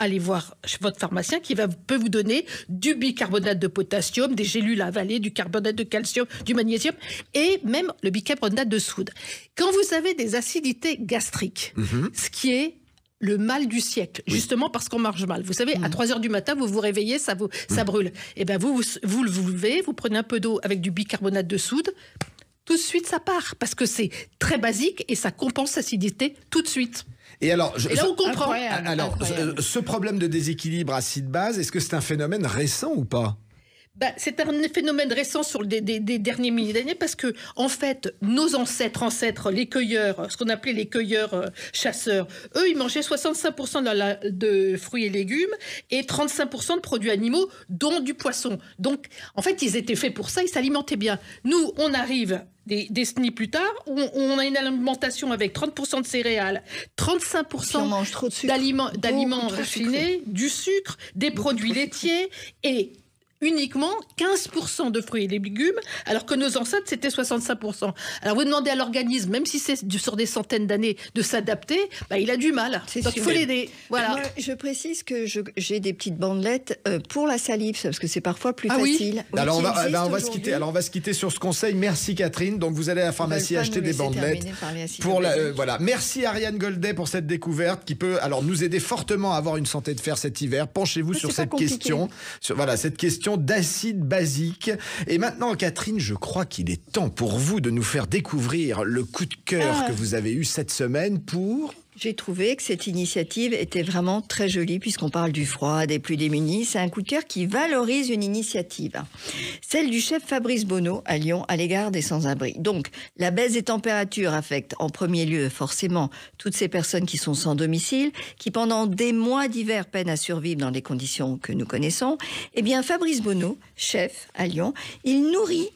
aller voir votre pharmacien qui peut vous donner du bicarbonate de potassium, des gélules avalées, du carbonate de calcium, du magnésium et même le bicarbonate de soude. Quand vous avez des acidités gastriques, ce qui est le mal du siècle, justement parce qu'on mange mal. Vous savez, à 3h du matin, vous vous réveillez, ça brûle. Et bien, vous levez, vous prenez un peu d'eau avec du bicarbonate de soude, tout de suite, ça part, parce que c'est très basique et ça compense l'acidité tout de suite. Et là, on comprend. Ce problème de déséquilibre acide-base, est-ce que c'est un phénomène récent ou pas? C'est un phénomène récent sur des derniers milliers d'années parce que, en fait, nos ancêtres, les cueilleurs, ce qu'on appelait les cueilleurs chasseurs, eux, ils mangeaient 65% de fruits et légumes et 35% de produits animaux, dont du poisson. Donc, en fait, ils étaient faits pour ça, ils s'alimentaient bien. Nous, on arrive des décennies plus tard, on a une alimentation avec 30% de céréales, 35% d'aliments raffinés, du sucre, des produits laitiers et uniquement 15% de fruits et légumes, alors que nos ancêtres, c'était 65%. Alors, vous demandez à l'organisme, même si c'est sur des centaines d'années, de s'adapter, il a du mal. Donc, il faut l'aider. Voilà. Moi, je précise que j'ai des petites bandelettes pour la salive, parce que c'est parfois plus facile. Oui. Alors, on va se quitter sur ce conseil. Merci, Catherine. Donc, vous allez à la pharmacie acheter des bandelettes. Voilà. Merci, Ariane Goldet, pour cette découverte qui peut nous aider fortement à avoir une santé de fer cet hiver. Penchez-vous sur cette question. Cette question d'acide basique. Et maintenant, Catherine, je crois qu'il est temps pour vous de nous faire découvrir le coup de cœur que vous avez eu cette semaine pour... J'ai trouvé que cette initiative était vraiment très jolie puisqu'on parle du froid, des plus démunis. C'est un coup de cœur qui valorise une initiative. Celle du chef Fabrice Bonneau à Lyon à l'égard des sans-abri. Donc, la baisse des températures affecte en premier lieu forcément toutes ces personnes qui sont sans domicile, qui pendant des mois d'hiver peinent à survivre dans les conditions que nous connaissons. Eh bien, Fabrice Bonneau, chef à Lyon, il nourrit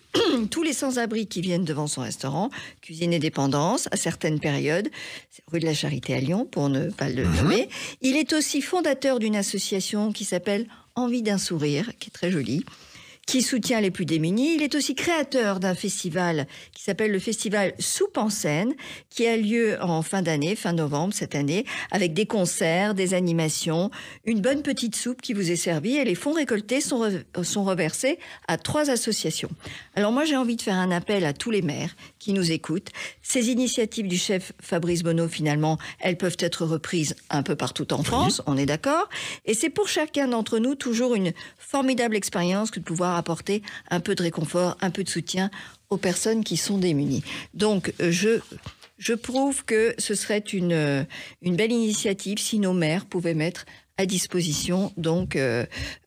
tous les sans-abri qui viennent devant son restaurant, Cuisine et Dépendance, à certaines périodes, c'est rue de la Charité à Lyon, pour ne pas le nommer. Il est aussi fondateur d'une association qui s'appelle Envie d'un sourire, qui est très jolie, qui soutient les plus démunis. Il est aussi créateur d'un festival qui s'appelle le festival Soupe en scène, qui a lieu en fin d'année, fin novembre cette année, avec des concerts, des animations, une bonne petite soupe qui vous est servie et les fonds récoltés sont reversés à 3 associations. Alors moi, j'ai envie de faire un appel à tous les maires qui nous écoutent. Ces initiatives du chef Fabrice Bonneau, finalement, elles peuvent être reprises un peu partout en France, on est d'accord. Et c'est pour chacun d'entre nous toujours une formidable expérience que de pouvoir apporter un peu de réconfort, un peu de soutien aux personnes qui sont démunies. Donc, je prouve que ce serait une belle initiative si nos maires pouvaient mettre à disposition donc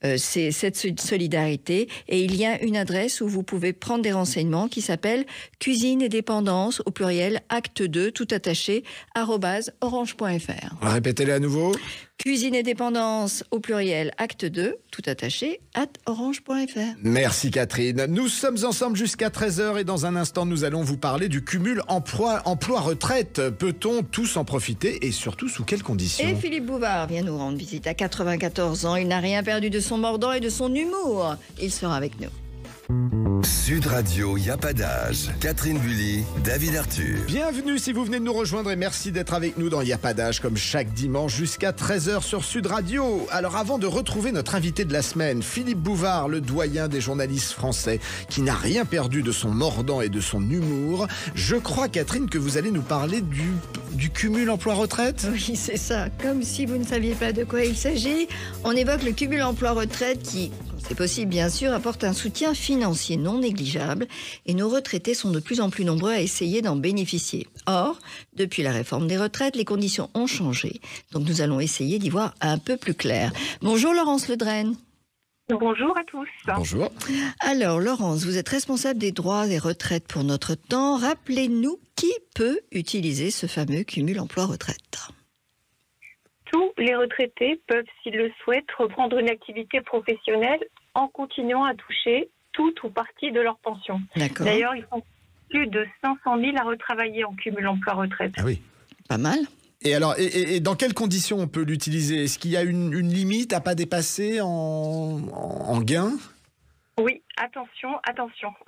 cette solidarité. Et il y a une adresse où vous pouvez prendre des renseignements qui s'appelle Cuisine et Dépendance au pluriel acte 2 tout attaché @orange.fr. Répétez-le à nouveau. Cuisine et Dépendance au pluriel acte 2 tout attaché @orange.fr. Merci Catherine. Nous sommes ensemble jusqu'à 13h et dans un instant nous allons vous parler du cumul emploi-retraite. Peut-on tous en profiter et surtout sous quelles conditions? Et Philippe Bouvard vient nous rendre visite à 94 ans. Il n'a rien perdu de son mordant et de son humour. Il sera avec nous. Sud Radio, y a pas d'âge. Catherine Bully, David Arthur. Bienvenue si vous venez de nous rejoindre et merci d'être avec nous dans Y a pas d'âge comme chaque dimanche jusqu'à 13h sur Sud Radio. Alors avant de retrouver notre invité de la semaine, Philippe Bouvard, le doyen des journalistes français qui n'a rien perdu de son mordant et de son humour, je crois Catherine que vous allez nous parler du cumul emploi-retraite. Oui, c'est ça. Comme si vous ne saviez pas de quoi il s'agit, on évoque le cumul emploi-retraite qui, c'est possible bien sûr, apporte un soutien financier non négligeable et nos retraités sont de plus en plus nombreux à essayer d'en bénéficier. Or, depuis la réforme des retraites, les conditions ont changé. Donc nous allons essayer d'y voir un peu plus clair. Bonjour Laurence Ledren. Bonjour à tous. Bonjour. Alors Laurence, vous êtes responsable des droits et retraites pour notre temps. Rappelez-nous qui peut utiliser ce fameux cumul emploi-retraite. Tous les retraités peuvent, s'ils le souhaitent, reprendre une activité professionnelle en continuant à toucher toute ou partie de leur pension. D'accord. D'ailleurs, ils sont plus de 500 000 à retravailler en cumul emploi-retraite. Ah oui. Pas mal. Et alors, et dans quelles conditions on peut l'utiliser? Est-ce qu'il y a une limite à pas dépasser en gain? Oui, attention.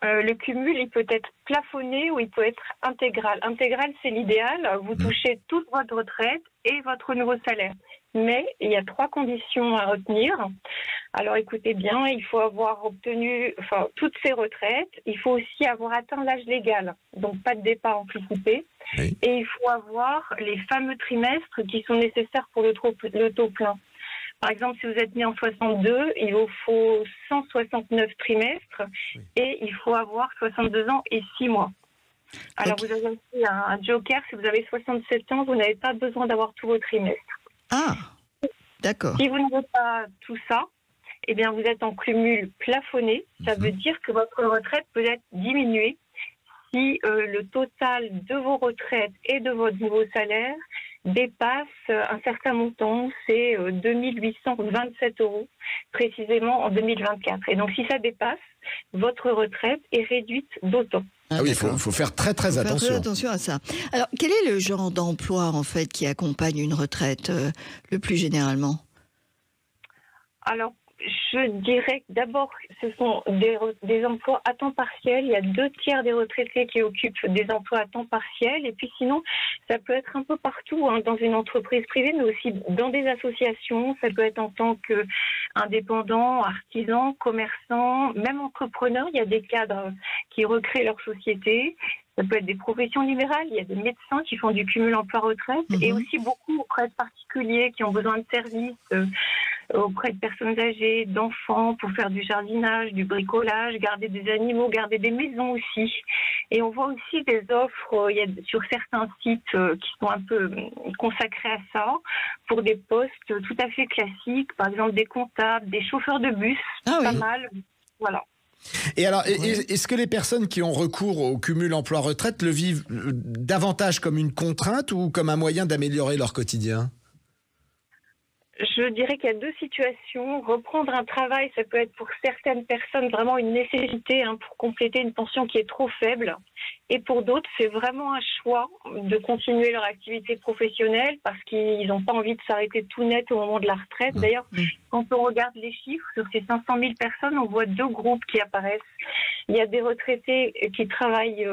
Le cumul, il peut être plafonné ou il peut être intégral. Intégral, c'est l'idéal. Vous touchez toute votre retraite et votre nouveau salaire. Mais il y a 3 conditions à retenir. Alors écoutez bien, il faut avoir obtenu toutes ces retraites. Il faut aussi avoir atteint l'âge légal, donc pas de départ anticipé. Oui. Et il faut avoir les fameux trimestres qui sont nécessaires pour le taux plein. Par exemple, si vous êtes né en 62, il vous faut 169 trimestres et il faut avoir 62 ans et 6 mois. Alors vous avez aussi un joker, si vous avez 67 ans, vous n'avez pas besoin d'avoir tous vos trimestres. Ah, d'accord. Si vous n'avez pas tout ça, eh bien vous êtes en cumul plafonné. Ça veut dire que votre retraite peut être diminuée si le total de vos retraites et de votre nouveau salaire dépasse un certain montant, c'est 2 827 € précisément en 2024. Et donc si ça dépasse, votre retraite est réduite d'autant. Ah oui, il faut faire très attention. Faire très attention à ça. Alors, quel est le genre d'emploi en fait qui accompagne une retraite le plus généralement? Alors, je dirais que d'abord, ce sont des emplois à temps partiel. Il y a 2/3 des retraités qui occupent des emplois à temps partiel. Et puis sinon, ça peut être un peu partout, dans une entreprise privée, mais aussi dans des associations. Ça peut être en tant qu'indépendant, artisan, commerçant, même entrepreneur. Il y a des cadres qui recréent leur société. Ça peut être des professions libérales. Il y a des médecins qui font du cumul emploi-retraite et aussi beaucoup auprès de particuliers qui ont besoin de services auprès de personnes âgées, d'enfants, pour faire du jardinage, du bricolage, garder des animaux, garder des maisons aussi. Et on voit aussi des offres, il y a sur certains sites qui sont un peu consacrés à ça, pour des postes tout à fait classiques, par exemple des comptables, des chauffeurs de bus, pas mal, voilà. Et alors, est-ce que les personnes qui ont recours au cumul emploi-retraite le vivent davantage comme une contrainte ou comme un moyen d'améliorer leur quotidien ? Je dirais qu'il y a 2 situations. Reprendre un travail, ça peut être pour certaines personnes vraiment une nécessité pour compléter une pension qui est trop faible. Et pour d'autres, c'est vraiment un choix de continuer leur activité professionnelle parce qu'ils n'ont pas envie de s'arrêter tout net au moment de la retraite. D'ailleurs, quand on regarde les chiffres, sur ces 500 000 personnes, on voit 2 groupes qui apparaissent. Il y a des retraités qui travaillent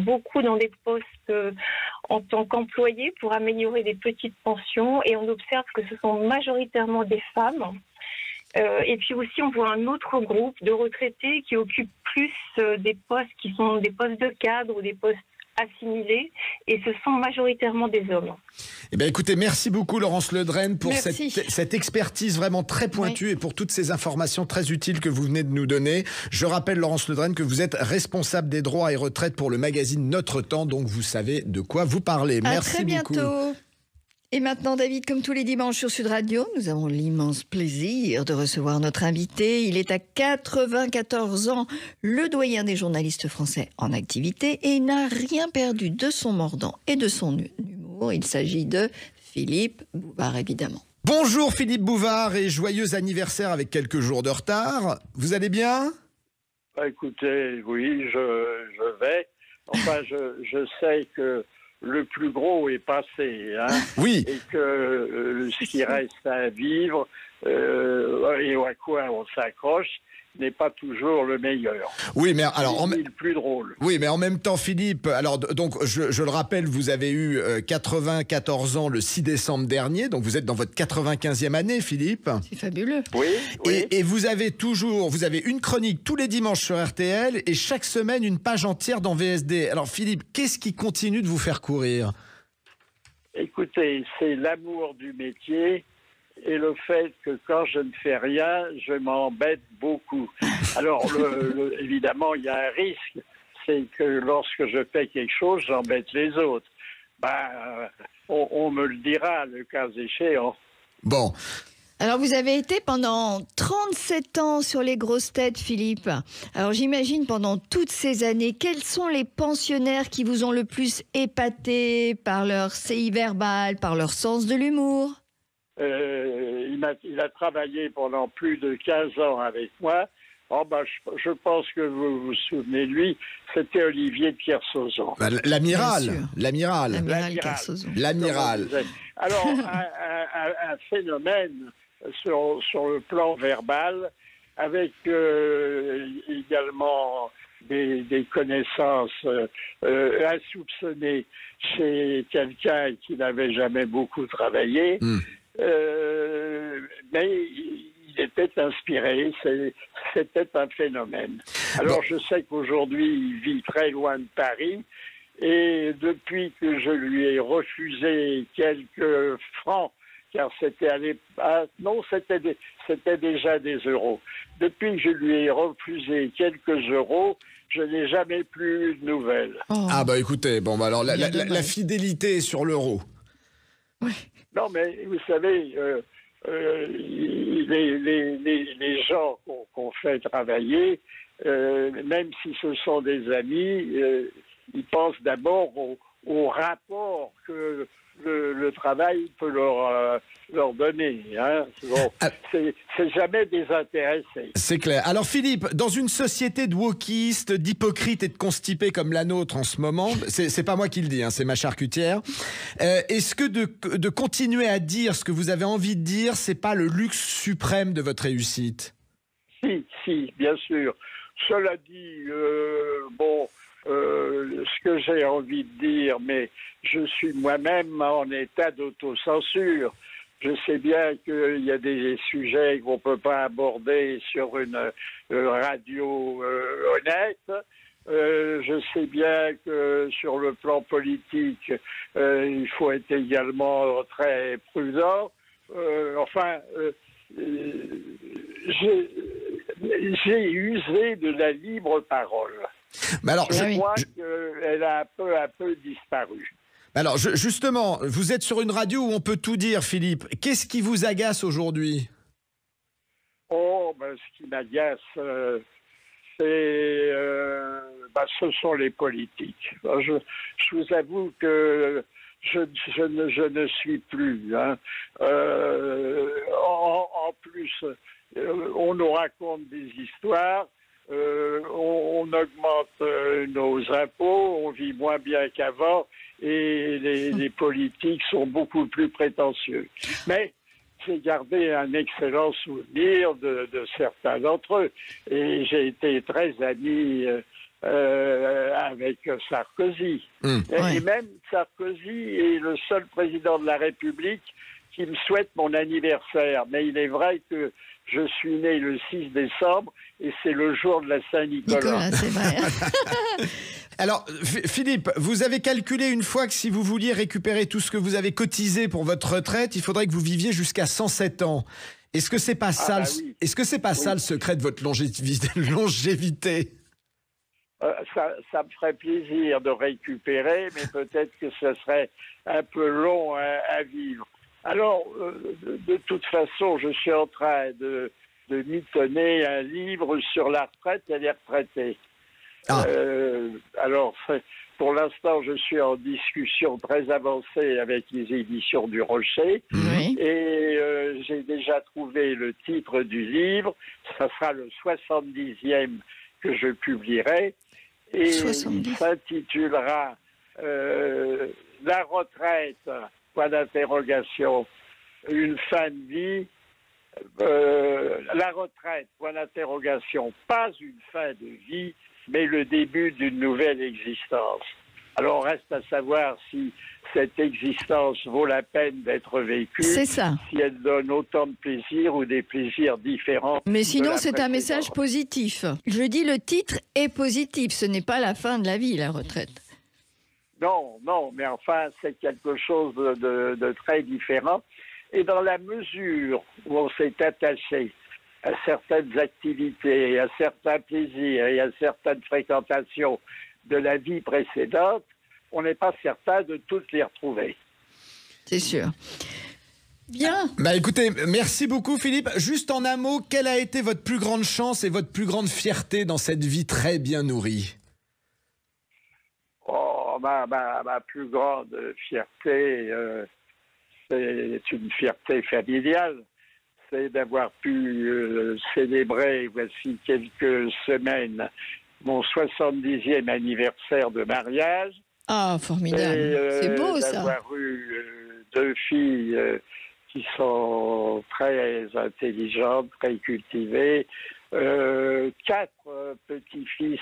beaucoup dans des postes en tant qu'employés pour améliorer des petites pensions et on observe que ce sont majoritairement des femmes. Et puis aussi, on voit un autre groupe de retraités qui occupent plus des postes qui sont des postes de cadre ou des postes assimilés et ce sont majoritairement des hommes. Eh bien, écoutez, merci beaucoup Laurence Ledrenne pour Merci. cette expertise vraiment très pointue et pour toutes ces informations très utiles que vous venez de nous donner. Je rappelle, Laurence Ledrenne, que vous êtes responsable des droits et retraites pour le magazine Notre Temps, donc vous savez de quoi vous parlez. Merci à très beaucoup. bientôt. Et maintenant, David, comme tous les dimanches sur Sud Radio, nous avons l'immense plaisir de recevoir notre invité. Il est à 94 ans, le doyen des journalistes français en activité et il n'a rien perdu de son mordant et de son humour. Il s'agit de Philippe Bouvard, évidemment. Bonjour Philippe Bouvard et joyeux anniversaire avec quelques jours de retard. Vous allez bien ? Écoutez, oui, je vais. Enfin, je sais que le plus gros est passé, hein, oui. Et que ce qui reste à vivre et à quoi on s'accroche n'est pas toujours le meilleur. Oui, mais alors le plus drôle. Oui, mais en même temps, Philippe, alors donc je le rappelle, vous avez eu 94 ans le 6 décembre dernier, donc vous êtes dans votre 95e année, Philippe. C'est fabuleux. Oui. Et vous avez une chronique tous les dimanches sur RTL et chaque semaine une page entière dans VSD. Alors Philippe, qu'est-ce qui continue de vous faire courir ? Écoutez, c'est l'amour du métier. Et le fait que quand je ne fais rien, je m'embête beaucoup. Alors, évidemment, il y a un risque, c'est que lorsque je fais quelque chose, j'embête les autres. On me le dira, le cas échéant. Bon. Alors, vous avez été pendant 37 ans sur les grosses têtes, Philippe. Alors, j'imagine, pendant toutes ces années, quels sont les pensionnaires qui vous ont le plus épaté par leur CI verbal, par leur sens de l'humour ? Il a travaillé pendant plus de 15 ans avec moi. Je pense que vous vous souvenez de lui, c'était Olivier de Kersauzon. L'amiral. L'amiral Kersauzon. L'amiral. Alors, un phénomène sur le plan verbal, avec également des connaissances insoupçonnées chez quelqu'un qui n'avait jamais beaucoup travaillé. Mais il était inspiré, c'était un phénomène. Alors je sais qu'aujourd'hui il vit très loin de Paris et depuis que je lui ai refusé quelques francs, car c'était déjà des euros. Depuis que je lui ai refusé quelques euros, je n'ai jamais plus eu de nouvelles. Oh. Ah écoutez, alors la fidélité est sur l'euro. Oui. Non, mais vous savez, les gens qu'on fait travailler, même si ce sont des amis, ils pensent d'abord au rapport que le travail peut leur donner. Hein. Bon, c'est jamais désintéressé. C'est clair. Alors Philippe, dans une société de wokistes, d'hypocrites et de constipés comme la nôtre en ce moment, c'est pas moi qui le dis, hein, c'est ma charcutière, est-ce que de continuer à dire ce que vous avez envie de dire, c'est pas le luxe suprême de votre réussite ? Si, bien sûr. Cela dit, ce que j'ai envie de dire, mais je suis moi-même en état d'autocensure. Je sais bien qu'il y a des sujets qu'on ne peut pas aborder sur une radio honnête. Je sais bien que sur le plan politique, il faut être également très prudent. J'ai usé de la libre parole. Mais alors, je crois qu'elle a peu à peu disparu. Alors, justement, vous êtes sur une radio où on peut tout dire, Philippe. Qu'est-ce qui vous agace aujourd'hui ? Ce qui m'agace, ce sont les politiques. Je vous avoue que je ne suis plus. Hein. En plus, on nous raconte des histoires. On augmente nos impôts, on vit moins bien qu'avant et les politiques sont beaucoup plus prétentieux. Mais j'ai gardé un excellent souvenir de certains d'entre eux et j'ai été très ami avec Sarkozy. Et même Sarkozy est le seul président de la République qui me souhaite mon anniversaire. Mais il est vrai que je suis né le 6 décembre et c'est le jour de la Saint-Nicolas. C'est vrai. Alors, Philippe, vous avez calculé une fois que si vous vouliez récupérer tout ce que vous avez cotisé pour votre retraite, il faudrait que vous viviez jusqu'à 107 ans. Est-ce que c'est pas ça, oui. Est-ce que c'est pas ça le secret de votre longévité? Ça me ferait plaisir de récupérer, mais peut-être que ce serait un peu long à vivre. Alors, de toute façon, je suis en train de mitonner un livre sur la retraite et les retraités. Alors, pour l'instant, je suis en discussion très avancée avec les éditions du Rocher. Oui. Et j'ai déjà trouvé le titre du livre. Ça sera le 70e que je publierai. Et il s'intitulera La retraite, point d'interrogation, une fin de vie. La retraite, point d'interrogation, pas une fin de vie, mais le début d'une nouvelle existence. Alors, reste à savoir si cette existence vaut la peine d'être vécue. C'est ça. Si elle donne autant de plaisir ou des plaisirs différents. Mais sinon, c'est un précédente. message positif. Je dis, le titre est positif. Ce n'est pas la fin de la vie, la retraite. Non, mais enfin, c'est quelque chose de très différent. Et dans la mesure où on s'est attaché à certaines activités, à certains plaisirs et à certaines fréquentations de la vie précédente, on n'est pas certain de toutes les retrouver. C'est sûr. Bien. Bah écoutez, merci beaucoup Philippe. Juste en un mot, quelle a été votre plus grande chance et votre plus grande fierté dans cette vie très bien nourrie? Oh, ma plus grande fierté, c'est une fierté familiale. C'est d'avoir pu célébrer, voici quelques semaines, mon 70e anniversaire de mariage. Ah, formidable. C'est beau, ça. D'avoir eu 2 filles qui sont très intelligentes, très cultivées, 4 petits-fils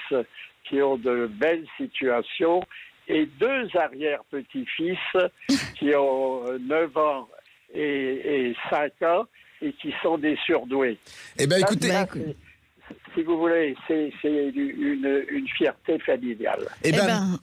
qui ont de belles situations et 2 arrière-petits-fils qui ont 9 ans et 5 ans et qui sont des surdoués. Eh bien, écoutez... Si vous voulez, c'est une fierté familiale.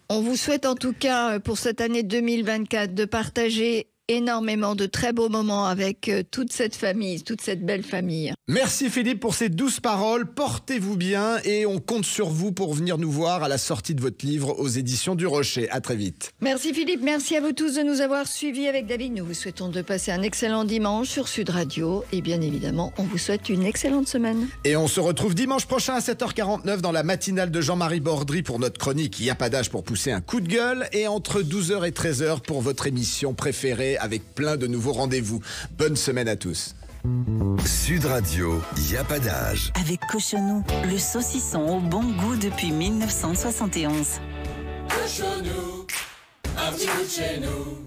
On vous souhaite en tout cas pour cette année 2024 de partager énormément de très beaux moments avec toute cette famille, toute cette belle famille. Merci Philippe pour ces douces paroles. Portez-vous bien et on compte sur vous pour venir nous voir à la sortie de votre livre aux éditions du Rocher. À très vite. Merci Philippe, merci à vous tous de nous avoir suivis avec David. Nous vous souhaitons de passer un excellent dimanche sur Sud Radio et bien évidemment, on vous souhaite une excellente semaine. Et on se retrouve dimanche prochain à 7h49 dans la matinale de Jean-Marie Bordry pour notre chronique Il n'y a pas d'âge pour pousser un coup de gueule et entre 12h et 13h pour votre émission préférée avec plein de nouveaux rendez-vous. Bonne semaine à tous. Sud Radio, il n'y a pas d'âge. Avec Cochonou, le saucisson au bon goût depuis 1971. Cochonou, un petit bout de chez nous.